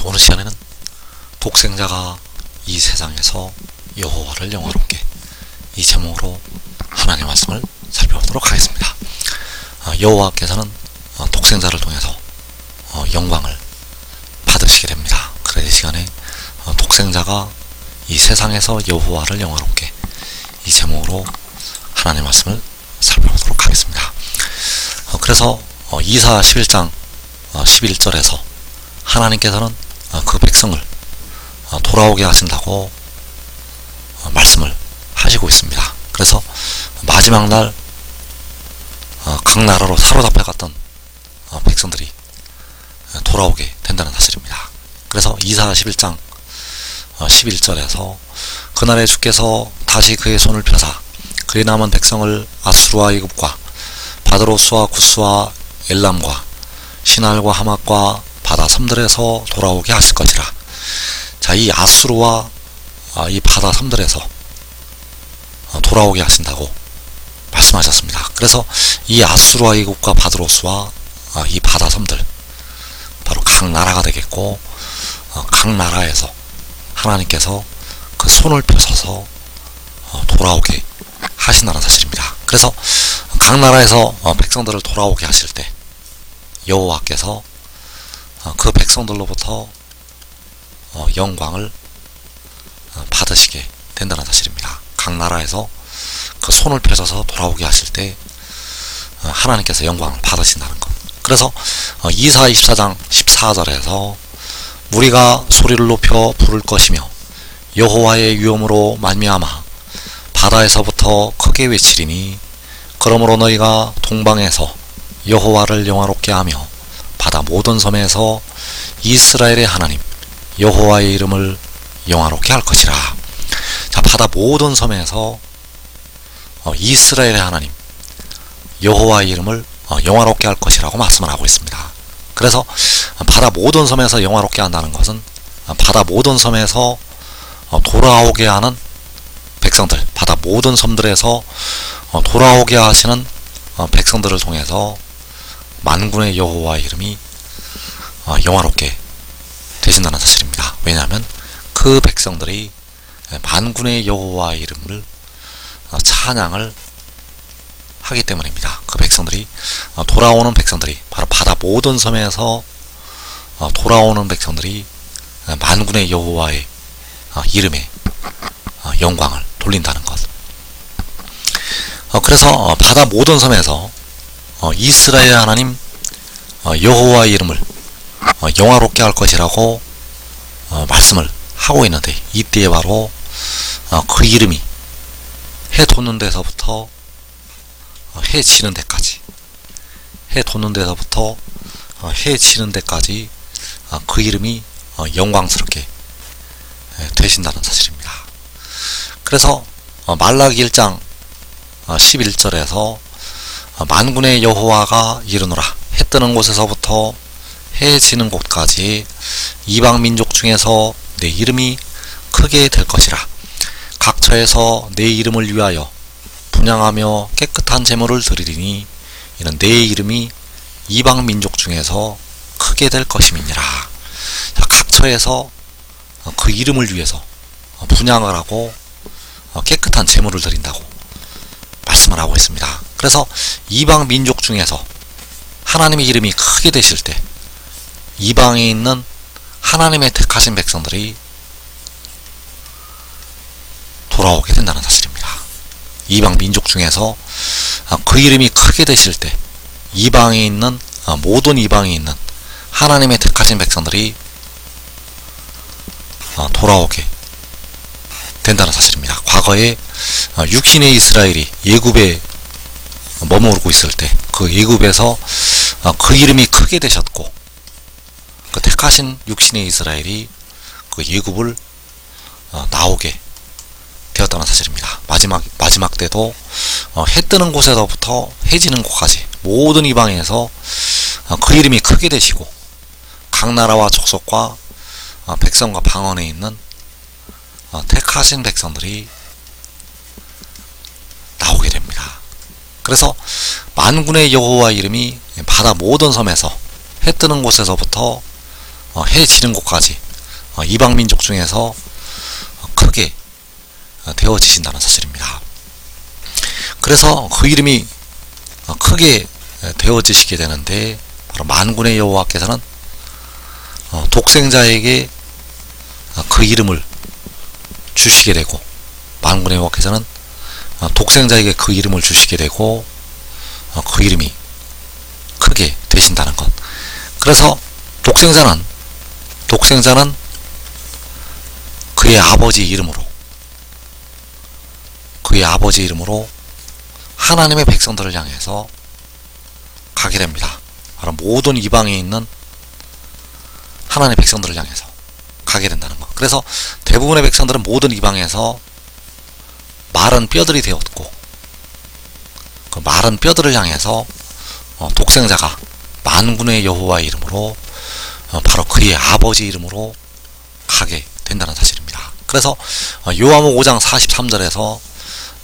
오늘 시간에는 독생자가 이 세상에서 여호와를 영화롭게, 이 제목으로 하나님의 말씀을 살펴보도록 하겠습니다. 여호와께서는 독생자를 통해서 영광을 받으시게 됩니다. 그래서 이 시간에 독생자가 이 세상에서 여호와를 영화롭게, 이 제목으로 하나님의 말씀을 살펴보도록 하겠습니다. 그래서 이사 11장 11절에서 하나님께서는 그 백성을 돌아오게 하신다고 말씀을 하시고 있습니다. 그래서 마지막 날 각 나라로 사로잡혀 갔던 백성들이 돌아오게 된다는 사실입니다. 그래서 이사 11장 11절에서 그날에 주께서 다시 그의 손을 펴사 그의 남은 백성을 아수르와 애굽과 바드로스와 구스와 엘람과 시날과 하맛과 바다 섬들에서 돌아오게 하실 것이라. 자, 이 아수르와 이 바다 섬들에서 돌아오게 하신다고 말씀하셨습니다. 그래서 이 아수르와 애굽과 바드로스와 이 바다 섬들, 바로 각 나라가 되겠고, 각 나라에서 하나님께서 그 손을 펴서서 돌아오게 하신다는 사실입니다. 그래서 각 나라에서 백성들을 돌아오게 하실 때 여호와께서 그 백성들로부터 영광을 받으시게 된다는 사실입니다. 각 나라에서 그 손을 펴서 돌아오게 하실 때 하나님께서 영광을 받으신다는 것. 그래서 이사 24장 14절에서 무리가 소리를 높여 부를 것이며 여호와의 위엄으로 말미암아 바다에서부터 크게 외치리니 그러므로 너희가 동방에서 여호와를 영화롭게 하며 바다 모든 섬에서 이스라엘의 하나님 여호와의 이름을 영화롭게 할 것이라. 자, 바다 모든 섬에서 이스라엘의 하나님 여호와의 이름을 영화롭게 할 것이라고 말씀을 하고 있습니다. 그래서 바다 모든 섬에서 영화롭게 한다는 것은 바다 모든 섬에서 돌아오게 하는 백성들, 바다 모든 섬들에서 돌아오게 하시는 백성들을 통해서 만군의 여호와의 이름이 영화롭게 되신다는 사실입니다. 왜냐하면 그 백성들이 만군의 여호와의 이름을 찬양을 하기 때문입니다. 그 백성들이 돌아오는 백성들이 바로 바다 모든 섬에서 돌아오는 백성들이 만군의 여호와의 이름에 영광을 돌린다는 것. 그래서 바다 모든 섬에서 이스라엘 하나님 여호와의 이름을 영화롭게 할 것이라고 말씀을 하고 있는데, 이때에 바로 그 이름이 해 돋는 데서부터 해 지는 데까지, 해 돋는 데서부터 해 지는 데까지 그 이름이 영광스럽게 되신다는 사실입니다. 그래서 말라기 1장 11절에서 만군의 여호와가 이르노라. 해 뜨는 곳에서부터 해 지는 곳까지 이방 민족 중에서 내 이름이 크게 될 것이라. 각처에서 내 이름을 위하여 분향하며 깨끗한 제물을 드리리니 이는 내 이름이 이방 민족 중에서 크게 될 것임이니라. 각처에서 그 이름을 위해서 분향을 하고 깨끗한 제물을 드린다고 말씀을 하고 있습니다. 그래서 이방 민족 중에서 하나님의 이름이 크게 되실 때 이방에 있는 하나님의 택하신 백성들이 돌아오게 된다는 사실입니다. 이방 민족 중에서 그 이름이 크게 되실 때 이방에 있는 모든 이방에 있는 하나님의 택하신 백성들이 돌아오게 된다는 사실입니다. 과거에 육신의 이스라엘이 애굽에 머무르고 있을 때 그 애굽에서 그 이름이 크게 되셨고, 그 택하신 육신의 이스라엘이 그 애굽을 나오게 되었다는 사실입니다. 마지막 때도 해 뜨는 곳에서부터 해 지는 곳까지 모든 이방에서 그 이름이 크게 되시고 각 나라와 족속과 백성과 방언에 있는 택하신 백성들이 나오게 됩니다. 그래서 만군의 여호와 이름이 바다 모든 섬에서 해 뜨는 곳에서부터 해지는 곳까지 이방 민족 중에서 크게 되어지신다는 사실입니다. 그래서 그 이름이 크게 되어지시게 되는데, 바로 만군의 여호와께서는 독생자에게 그 이름을 주시게 되고, 만군의 여호와께서는 독생자에게 그 이름을 주시게 되고, 그 이름이 크게 되신다는 것. 그래서 독생자는 그의 아버지 이름으로 하나님의 백성들을 향해서 가게 됩니다. 바로 모든 이방에 있는 하나님의 백성들을 향해서 가게 된다는 것. 그래서 대부분의 백성들은 모든 이방에서 마른 뼈들이 되었고, 그 마른 뼈들을 향해서 독생자가 만군의 여호와의 이름으로, 바로 그의 아버지 이름으로 가게 된다는 사실입니다. 그래서 요한복음 5장 43절에서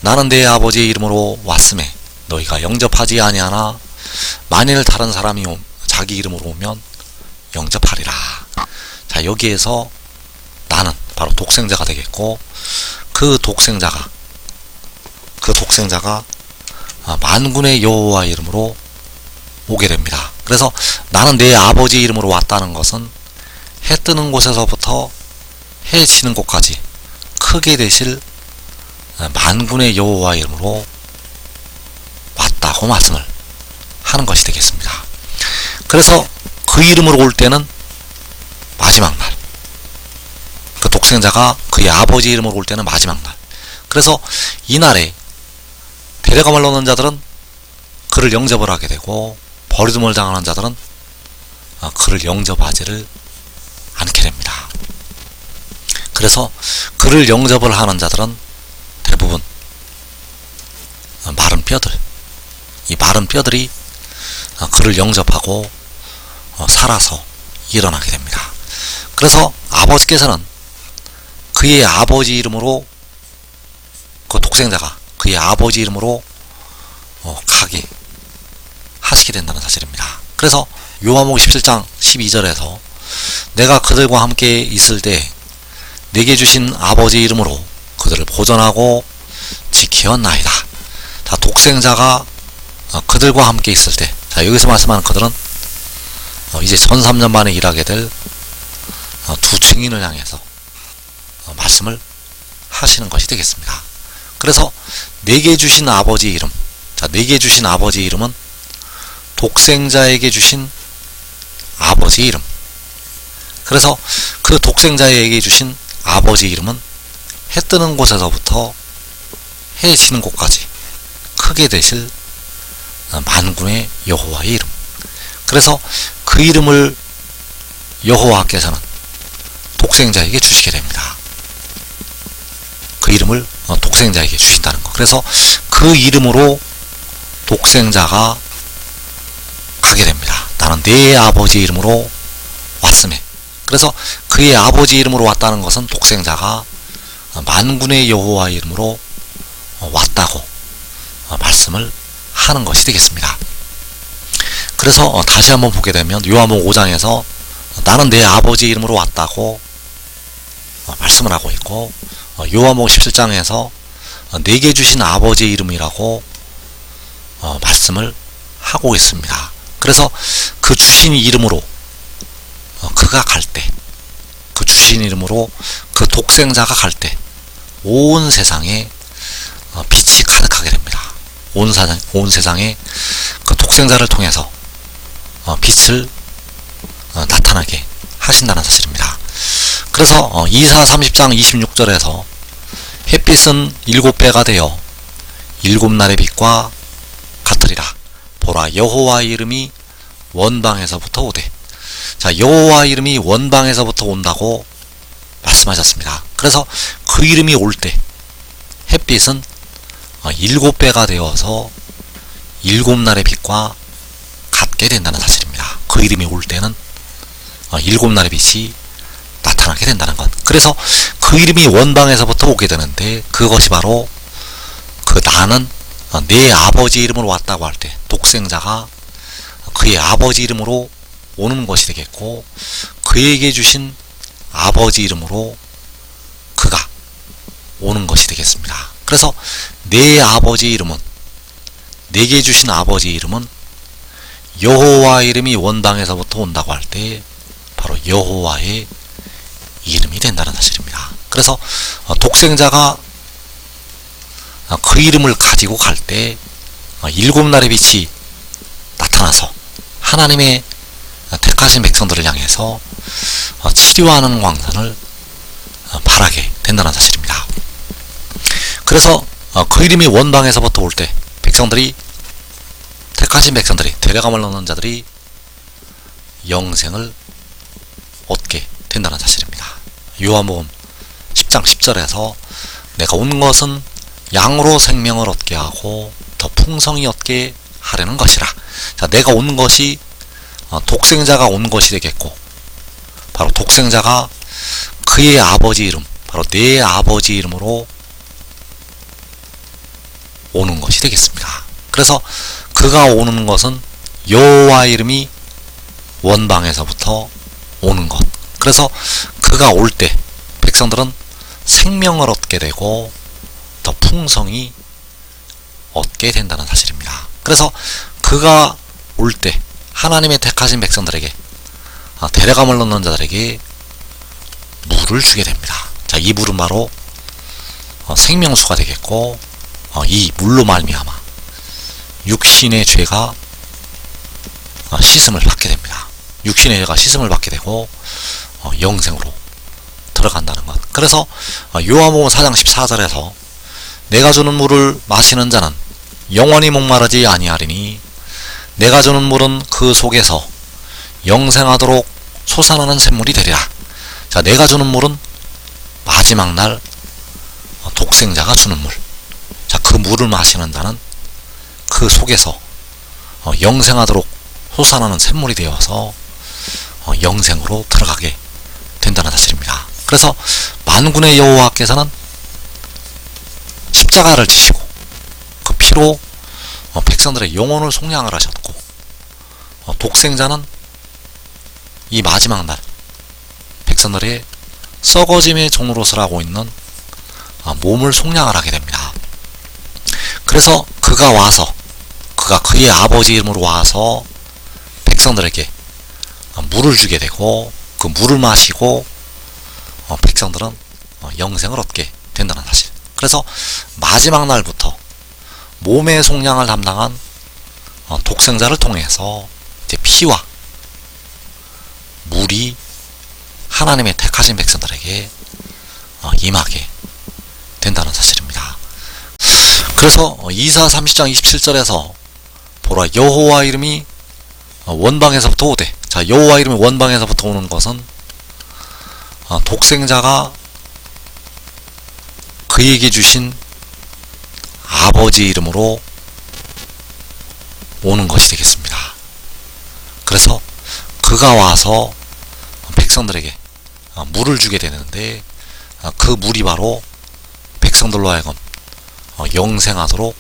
나는 내 아버지의 이름으로 왔음에 너희가 영접하지 아니하나 만일 다른 사람이 자기 이름으로 오면 영접하리라. 자, 여기에서 나는 바로 독생자가 되겠고, 그 독생자가 만군의 여호와의 이름으로 오게 됩니다. 그래서 나는 내 아버지 이름으로 왔다는 것은 해 뜨는 곳에서부터 해 지는 곳까지 크게 되실 만군의 여호와의 이름으로 왔다고 말씀을 하는 것이 되겠습니다. 그래서 그 이름으로 올 때는 마지막 날, 그 독생자가 그의 아버지 이름으로 올 때는 마지막 날. 그래서 이날에 데려감을 넣는 자들은 그를 영접을 하게 되고, 버리둠을 당하는 자들은 그를 영접하지를 않게 됩니다. 그래서 그를 영접을 하는 자들은 대부분 마른 뼈들, 이 마른 뼈들이 그를 영접하고 살아서 일어나게 됩니다. 그래서 아버지께서는 그의 아버지 이름으로, 그 독생자가 그의 아버지 이름으로 가게 하시게 된다는 사실입니다. 그래서 요한복음 17장 12절에서 내가 그들과 함께 있을 때 내게 주신 아버지 이름으로 그들을 보존하고 지키었나이다. 자, 독생자가 그들과 함께 있을 때, 자, 여기서 말씀하는 그들은 이제 전 3년 만에 일하게 될 두 증인을 향해서 말씀을 하시는 것이 되겠습니다. 그래서 내게 주신 아버지 이름, 자, 내게 주신 아버지 이름은 독생자에게 주신 아버지 이름. 그래서 그 독생자에게 주신 아버지 이름은 해 뜨는 곳에서부터 해 지는 곳까지 크게 되실 만군의 여호와의 이름. 그래서 그 이름을 여호와께서는 독생자에게 주시게 됩니다. 그 이름을 독생자에게 주신다는 것. 그래서 그 이름으로 독생자가 가게 됩니다. 나는 내 아버지 이름으로 왔음에. 그래서 그의 아버지 이름으로 왔다는 것은 독생자가 만군의 여호와의 이름으로 왔다고 말씀을 하는 것이 되겠습니다. 그래서 다시 한번 보게 되면 요한복음 5장에서 나는 내 아버지 이름으로 왔다고 말씀을 하고 있고, 요한복음 17장에서 내게 주신 아버지 이름이라고 말씀을 하고 있습니다. 그래서 그 주신 이름으로 그가 갈 때, 그 주신 이름으로 그 독생자가 갈 때 온 세상에 빛이 가득하게 됩니다. 온 세상에 그 독생자를 통해서 빛을 나타나게 하신다는 사실입니다. 그래서 이사 30장 26절에서 햇빛은 7배가 되어 7날의 빛과 같으리라. 보라, 여호와의 이름이 원방에서부터 오되. 자, 여호와의 이름이 원방에서부터 온다고 말씀하셨습니다. 그래서 그 이름이 올 때 햇빛은 7배가 되어서 7날의 빛과 같게 된다는 사실입니다. 그 이름이 올 때는 7날의 빛이 나타나게 된다는 것. 그래서 그 이름이 원방에서부터 오게 되는데, 그것이 바로 그 나는 내 아버지 이름으로 왔다고 할 때 독생자가 그의 아버지 이름으로 오는 것이 되겠고, 그에게 주신 아버지 이름으로 그가 오는 것이 되겠습니다. 그래서 내 아버지 이름은, 내게 주신 아버지 이름은 여호와 이름이 원방에서부터 온다고 할 때 바로 여호와의 이름이 된다는 사실입니다. 그래서 독생자가 그 이름을 가지고 갈 때 7날의 빛이 나타나서 하나님의 택하신 백성들을 향해서 치료하는 광선을 발하게 된다는 사실입니다. 그래서 그 이름이 원방에서부터 올 때 백성들이, 택하신 백성들이, 데려감을 얻는 자들이 영생을 얻게 된다는 사실입니다. 요한복음 10장 10절에서 내가 온 것은 양으로 생명을 얻게 하고 더 풍성히 얻게 하려는 것이라. 자, 내가 온 것이 독생자가 온 것이 되겠고, 바로 독생자가 그의 아버지 이름, 바로 내 아버지 이름으로 오는 것이 되겠습니다. 그래서 그가 오는 것은 여호와 이름이 원방에서부터 오는 것. 그래서 그가 올 때 백성들은 생명을 얻게 되고 더 풍성히 얻게 된다는 사실입니다. 그래서 그가 올 때 하나님의 택하신 백성들에게, 데려감을 얻는 자들에게 물을 주게 됩니다. 자, 이 물은 바로 생명수가 되겠고, 이 물로 말미암아 육신의 죄가 씻음을 받게 됩니다. 육신의 죄가 씻음을 받게 되고 영생으로 들어간다는 것. 그래서 요한복음 4장 14절에서 내가 주는 물을 마시는 자는 영원히 목마르지 아니하리니 내가 주는 물은 그 속에서 영생하도록 솟아나는 샘물이 되리라. 자, 내가 주는 물은 마지막 날 독생자가 주는 물. 자, 그 물을 마시는 자는 그 속에서 영생하도록 솟아나는 샘물이 되어서 영생으로 들어가게 된다는 사실입니다. 그래서 만군의 여호와께서는 십자가를 지시고 그 피로 백성들의 영혼을 속량을 하셨고, 독생자는 이 마지막 날 백성들의 썩어짐의 종로릇을 하고 있는 몸을 속량을 하게 됩니다. 그래서 그가 와서, 그가 그의 아버지 이름으로 와서 백성들에게 물을 주게 되고, 그 물을 마시고 백성들은 영생을 얻게 된다는 사실. 그래서 마지막 날부터 몸의 속량을 담당한 독생자를 통해서 이제 피와 물이 하나님의 택하신 백성들에게 임하게 된다는 사실입니다. 그래서 이사 30장 27절에서 보라 여호와 이름이 원방에서부터 오되, 자, 여호와 이름이 원방에서부터 오는 것은 독생자가 그에게 주신 아버지 이름으로 오는 것이 되겠습니다. 그래서 그가 와서 백성들에게 물을 주게 되는데, 그 물이 바로 백성들로 하여금 영생하도록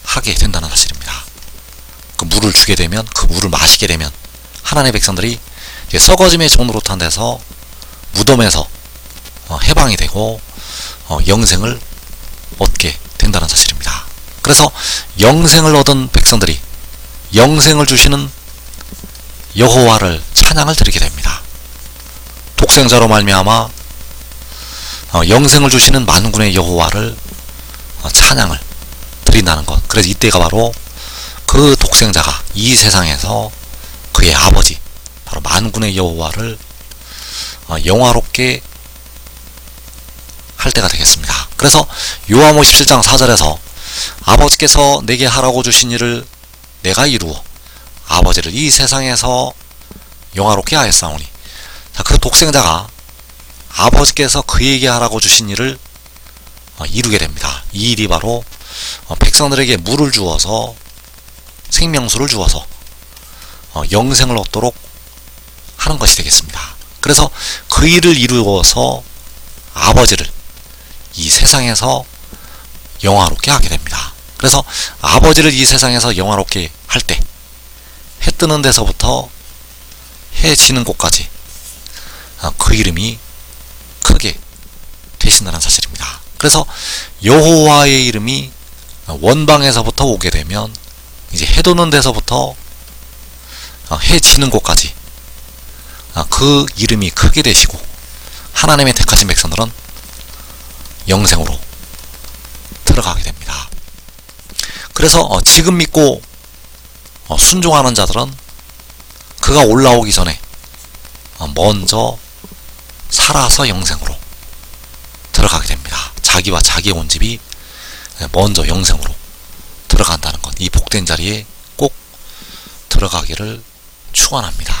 하게 된다는 사실입니다. 그 물을 주게 되면, 그 물을 마시게 되면 하나님의 백성들이 썩어짐의 종노릇한 데서, 무덤에서 해방이 되고 영생을 얻게 된다는 사실입니다. 그래서 영생을 얻은 백성들이 영생을 주시는 여호와를 찬양을 드리게 됩니다. 독생자로 말미암아 영생을 주시는 만군의 여호와를 찬양을 드린다는 것. 그래서 이때가 바로 그 독생자가 이 세상에서 그의 아버지, 바로 만군의 여호와를 영화롭게 할 때가 되겠습니다. 그래서 요한복음 17장 4절에서 아버지께서 내게 하라고 주신 일을 내가 이루어 아버지를 이 세상에서 영화롭게 하였사오니, 자, 그 독생자가 아버지께서 그에게 하라고 주신 일을 이루게 됩니다. 이 일이 바로 백성들에게 물을 주어서, 생명수를 주어서 영생을 얻도록 하는 것이 되겠습니다. 그래서 그 일을 이루어서 아버지를 이 세상에서 영화롭게 하게 됩니다. 그래서 아버지를 이 세상에서 영화롭게 할 때 해 뜨는 데서부터 해 지는 곳까지 그 이름이 크게 되신다는 사실입니다. 그래서 여호와의 이름이 원방에서부터 오게 되면 이제 해 도는 데서부터 해 지는 곳까지 그 이름이 크게 되시고 하나님의 택하신 백성들은 영생으로 들어가게 됩니다. 그래서 지금 믿고 순종하는 자들은 그가 올라오기 전에 먼저 살아서 영생으로 들어가게 됩니다. 자기와 자기의 온 집이 먼저 영생으로 들어간다는 것, 이 복된 자리에 꼭 들어가기를 축원합니다.